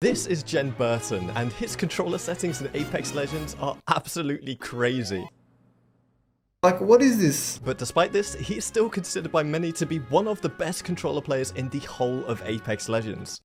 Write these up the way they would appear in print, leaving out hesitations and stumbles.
This is GENBURTEN, and his controller settings in Apex Legends are absolutely crazy. Like, what is this? But despite this, he is still considered by many to be one of the best controller players in the whole of Apex Legends.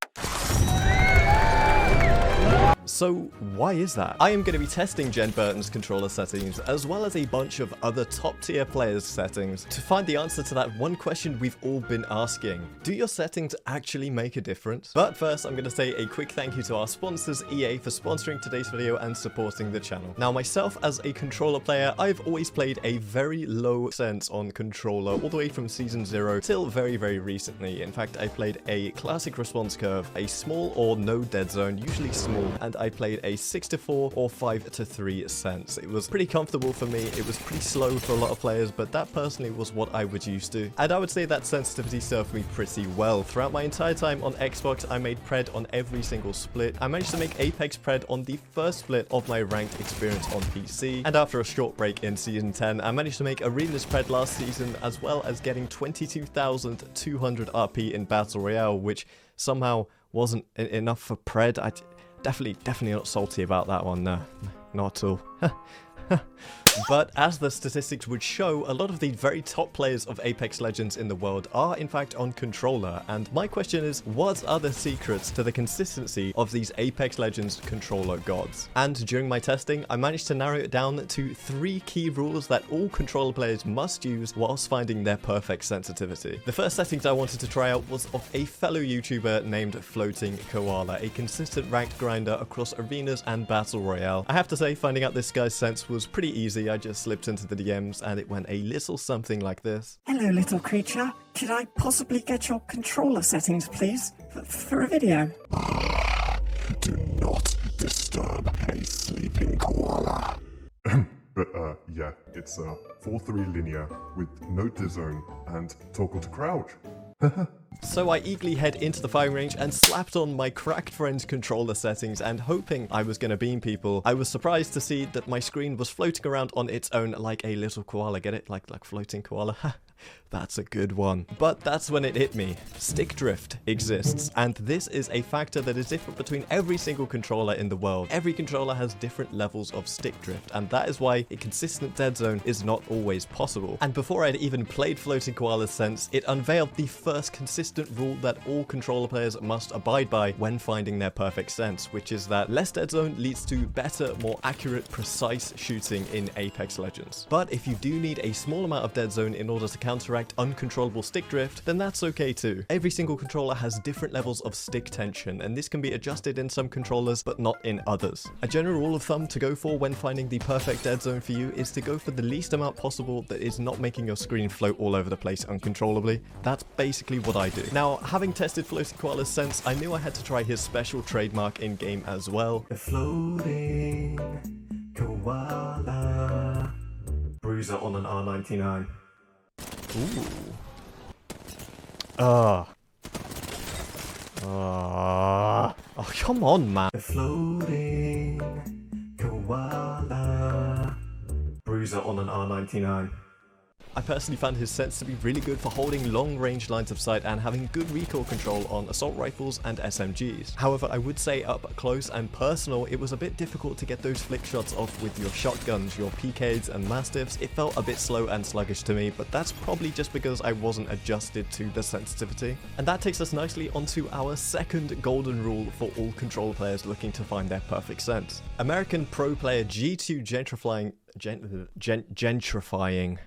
So why is that? I am going to be testing GENBURTEN'S controller settings as well as a bunch of other top tier players' settings to find the answer to that one question we've all been asking. Do your settings actually make a difference? But first I'm going to say a quick thank you to our sponsors EA for sponsoring today's video and supporting the channel. Now myself as a controller player, I've always played a very low sense on controller all the way from season 0 till very recently. In fact, I played a classic response curve, a small or no dead zone, usually small, and I played a 6-4 or 5-3 sense. It was pretty comfortable for me. It was pretty slow for a lot of players, but that personally was what I was used to. And I would say that sensitivity served me pretty well. Throughout my entire time on Xbox, I made pred on every single split. I managed to make Apex pred on the first split of my ranked experience on PC. And after a short break in season 10, I managed to make Arenas pred last season, as well as getting 22,200 RP in Battle Royale, which somehow wasn't enough for pred. Definitely not salty about that one, no, not at all. But as the statistics would show, a lot of the very top players of Apex Legends in the world are in fact on controller, and my question is, what are the secrets to the consistency of these Apex Legends controller gods? And during my testing, I managed to narrow it down to 3 key rules that all controller players must use whilst finding their perfect sensitivity. The first settings I wanted to try out was of a fellow YouTuber named Floating Koala, a consistent ranked grinder across arenas and Battle Royale. I have to say, finding out this guy's sense was pretty easy. I just slipped into the DMs and it went a little something like this. Hello, little creature. Could I possibly get your controller settings, please? For a video. Do not disturb a sleeping koala. Yeah, it's 4-3 linear with no dead zone and toggle to crouch. So I eagerly head into the firing range and slapped on my cracked friend's controller settings, and hoping I was going to beam people, I was surprised to see that my screen was floating around on its own like a little koala. Get it? Like floating koala? That's a good one. But that's when it hit me. Stick drift exists, and this is a factor that is different between every single controller in the world. Every controller has different levels of stick drift, and that is why a consistent dead zone is not always possible. And before I'd even played Floating Koala's sense, it unveiled the first consistent rule that all controller players must abide by when finding their perfect sense, which is that less dead zone leads to better, more accurate, precise shooting in Apex Legends. But if you do need a small amount of dead zone in order to counteract uncontrollable stick drift, then that's okay too. Every single controller has different levels of stick tension, and this can be adjusted in some controllers but not in others. A general rule of thumb to go for when finding the perfect dead zone for you is to go for the least amount possible that is not making your screen float all over the place uncontrollably. That's basically what I do. Now, having tested Floating Koala's sense, I knew I had to try his special trademark in game as well. The floating koala. Bruiser on an R99. Ooh. Oh, come on, man. The floating koala. Bruiser on an R99. I personally found his sense to be really good for holding long-range lines of sight and having good recoil control on assault rifles and SMGs. However, I would say up close and personal, it was a bit difficult to get those flick shots off with your shotguns, your PKs and Mastiffs. It felt a bit slow and sluggish to me, but that's probably just because I wasn't adjusted to the sensitivity. And that takes us nicely onto our second golden rule for all controller players looking to find their perfect sense. American pro player G2 gentrifying.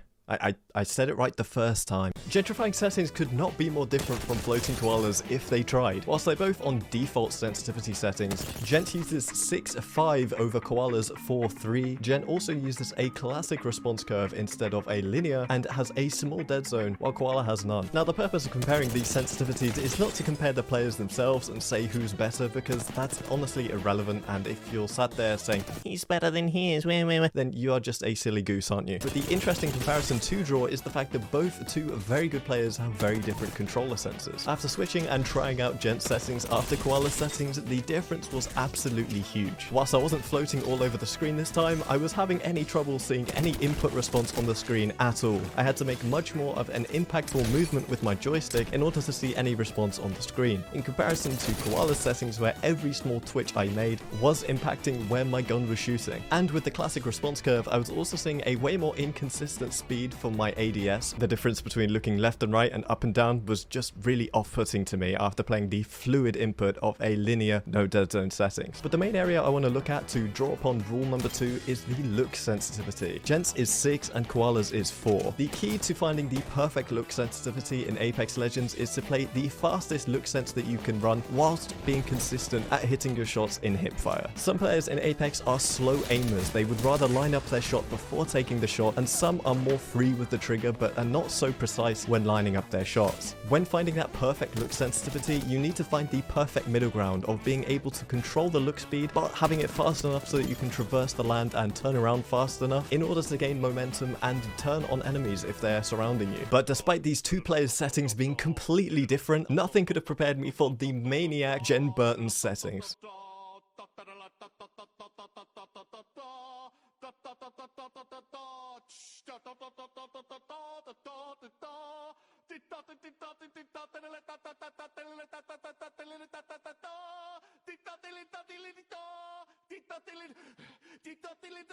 I said it right the first time. Gentrifying settings could not be more different from Floating Koala's if they tried. Whilst they're both on default sensitivity settings, Gent uses 6-5 over Koala's 4-3. Gent also uses a classic response curve instead of a linear and has a small dead zone, while Koala has none. Now, the purpose of comparing these sensitivities is not to compare the players themselves and say who's better, because that's honestly irrelevant, and if you're sat there saying, he's better than he is, then you are just a silly goose, aren't you? But the interesting comparison to draw is the fact that both two very good players have very different controller senses. After switching and trying out Gent settings after Koala settings, the difference was absolutely huge. Whilst I wasn't floating all over the screen this time, I was having any trouble seeing any input response on the screen at all. I had to make much more of an impactful movement with my joystick in order to see any response on the screen, in comparison to Koala's settings where every small twitch I made was impacting where my gun was shooting. And with the classic response curve, I was also seeing a way more inconsistent speed for my ADS. The difference between looking left and right and up and down was just really off-putting to me after playing the fluid input of a linear no dead zone settings. But the main area I want to look at to draw upon rule number 2 is the look sensitivity. Gent's is 6 and Koala's is 4. The key to finding the perfect look sensitivity in Apex Legends is to play the fastest look sense that you can run whilst being consistent at hitting your shots in hipfire. Some players in Apex are slow aimers. They would rather line up their shot before taking the shot, and some are more free with the trigger but are not so precise when lining up their shots. When finding that perfect look sensitivity, you need to find the perfect middle ground of being able to control the look speed but having it fast enough so that you can traverse the land and turn around fast enough in order to gain momentum and turn on enemies if they're surrounding you. But despite these two players' settings being completely different, nothing could have prepared me for the maniac GENBURTE'Ns settings.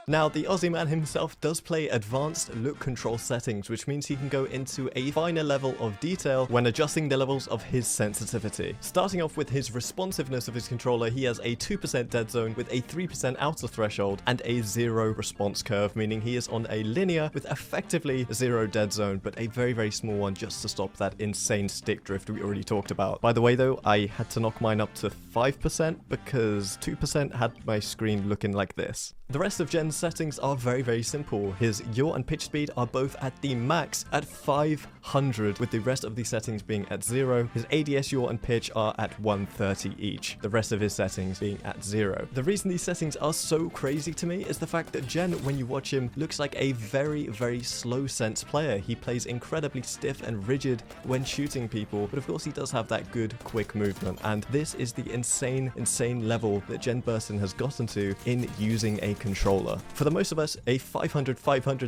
Now, the Aussie man himself does play advanced look control settings, which means he can go into a finer level of detail when adjusting the levels of his sensitivity. Starting off with his responsiveness of his controller, he has a 2% dead zone with a 3% outer threshold and a 0 response curve, meaning he is on a linear with effectively 0 dead zone, but a very, very small one just to stop that insane stick drift we already talked about. By the way though, I had to knock mine up to 5% because 2% had my screen looking like this. The rest of Gen's settings are very, very simple. His yaw and pitch speed are both at the max at 500, with the rest of the settings being at 0. His ADS, yaw and pitch are at 130 each, the rest of his settings being at 0. The reason these settings are so crazy to me is the fact that Gen, when you watch him, looks like a very, very slow sense player. He plays incredibly stiff and rigid when shooting people, but of course he does have that good, quick movement, and this is the insane level that GENBURTE'Ns has gotten to in using a controller. For the most of us, a 500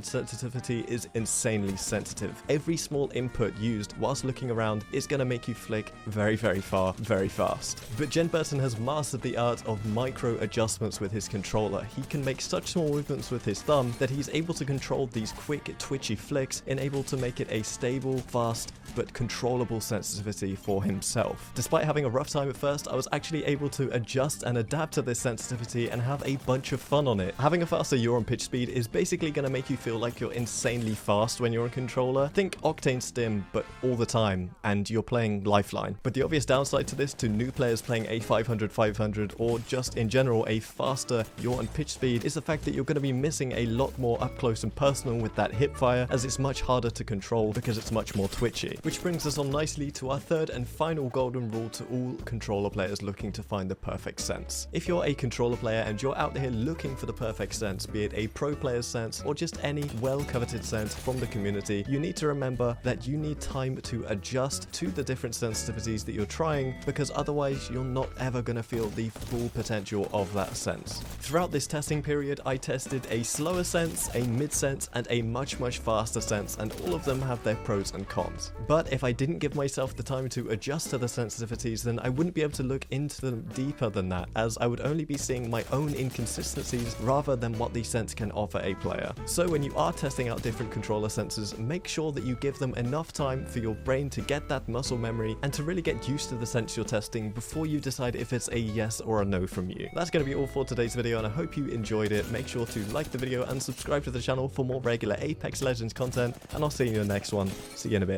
sensitivity is insanely sensitive. Every small input used whilst looking around is going to make you flick very, very far, very fast. But GENBURTE'Ns has mastered the art of micro adjustments with his controller. He can make such small movements with his thumb that he's able to control these quick, twitchy flicks and able to make it a stable, fast, but controllable sensitivity for himself. Despite having a rough time at first, I was actually able to adjust and adapt to this sensitivity and have a bunch of fun on it. Having a faster yaw and pitch speed is basically going to make you feel like you're insanely fast when you're on controller. Think Octane Stim, but all the time, and you're playing Lifeline. But the obvious downside to this to new players playing a 500 or just in general a faster yaw and pitch speed is the fact that you're going to be missing a lot more up close and personal with that hipfire, as it's much harder to control because it's much more twitchy. Which brings us on nicely to our third and final golden rule to all controller players looking to find the perfect sense. If you're a controller player and you're out here looking for the perfect sense, be it a pro player's sense or just any well-coveted sense from the community, you need to remember that you need time to adjust to the different sensitivities that you're trying, because otherwise you're not ever going to feel the full potential of that sense. Throughout this testing period, I tested a slower sense, a mid sense, and a much faster sense, and all of them have their pros and cons. But if I didn't give myself the time to adjust to the sensitivities, then I wouldn't be able to look into them deeper than that, as I would only be seeing my own inconsistencies rather than what the sense can offer a player. So when you are testing out different controller senses, make sure that you give them enough time for your brain to get that muscle memory and to really get used to the sense you're testing before you decide if it's a yes or a no from you. That's going to be all for today's video, and I hope you enjoyed it. Make sure to like the video and subscribe to the channel for more regular Apex Legends content, and I'll see you in the next one. See you in a bit.